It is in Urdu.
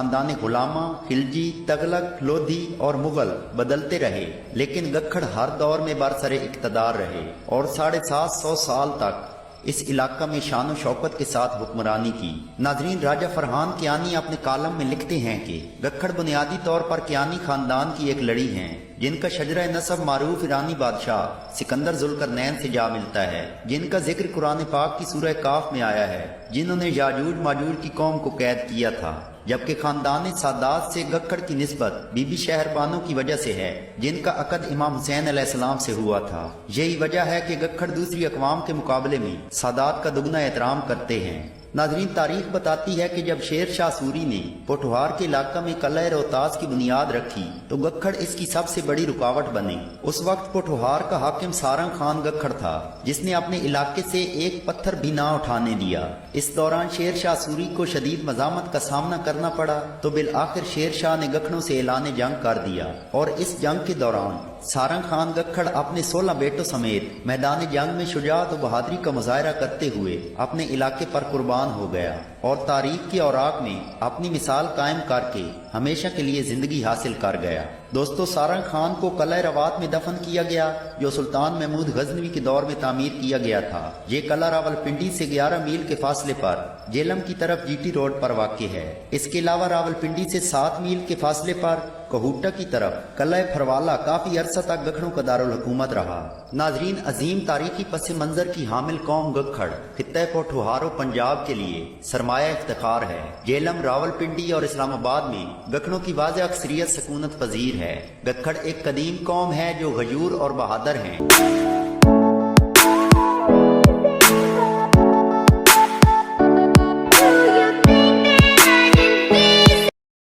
خاندان غلاما، خلجی، تغلق، لودھی اور مغل بدلتے رہے، لیکن گکھڑ ہر دور میں برسر اقتدار رہے اور 750 سال تک اس علاقہ میں شان و شوکت کے ساتھ حکمرانی کی۔ ناظرین، راجہ فرحان کیانی اپنے کالم میں لکھتے ہیں کہ گکھڑ بنیادی طور پر کیانی خاندان کی ایک لڑی ہیں، جن کا شجرہ نسب معروف ایرانی بادشاہ سکندر ذوالقرنین سے جا ملتا ہے، جن کا ذکر قرآن پاک کی سورہ کاف میں آیا ہے، جنہوں نے یاجوج ماجوج کی قوم کو قید کیا تھا، جبکہ خاندان سادات سے گکھڑ کی نسبت بی بی شہر بانو کی وجہ سے ہے، جن کا عقد امام حسین علیہ السلام سے ہوا تھا۔ یہی وجہ ہے کہ گکھڑ دوسری اقوام کے مقابلے میں سادات کا دگنا احترام کرتے ہیں۔ ناظرین، تاریخ بتاتی ہے کہ جب شیر شاہ سوری نے پوٹھوہار کے علاقہ میں قلعہ روہتاس کی بنیاد رکھی تو گکھڑ اس کی سب سے بڑی رکاوٹ بنے۔ اس وقت پوٹھوہار کا حاکم سارنگ خان گکھڑ تھا، جس نے اپنے علاقے سے ایک پتھر بھی نہ اٹھانے دیا۔ اس دوران شیر شاہ سوری کو شدید مزاحمت کا سامنا کرنا پڑا تو بالآخر شیر شاہ نے گکھڑوں سے اعلان جنگ کر دیا، اور اس جنگ کے دوران سارنگ خان گکھڑ اپنے 16 بیٹوں سمیت میدان جنگ میں شجاعت و بہادری کا مظاہرہ کرتے ہوئے اپنے علاقے پر قربان ہو گیا اور تاریخ کے اوراق میں اپنی مثال قائم کر کے ہمیشہ کے لیے زندگی حاصل کر گیا۔ دوستو، سارنگ خان کو قلعہ روات میں دفن کیا گیا، جو سلطان محمود غزنوی کے دور میں تعمیر کیا گیا تھا۔ یہ قلعہ راولپنڈی سے 11 میل کے فاصلے پر جیلم کی طرف جی ٹی روڈ پر واقع ہے۔ اس کے علاوہ راولپنڈی سے 7 میل کے فاصلے پر کوہوٹا کی طرف قلعہ پھروالا کافی عرصہ تک گکھڑوں کا دارالحکومت رہا۔ ناظرین، عظیم تاریخی پس منظر کی حامل قوم گکھڑ خطہ پوٹھوہار و پنجاب کے لیے سرمایہ افتخار ہے۔ جیلم، راولپنڈی اور اسلام آباد میں گکھڑوں کی واضح اکثریت سکونت پذیر ہے۔ گکھڑ ایک قدیم قوم ہے جو غیور اور بہادر ہیں۔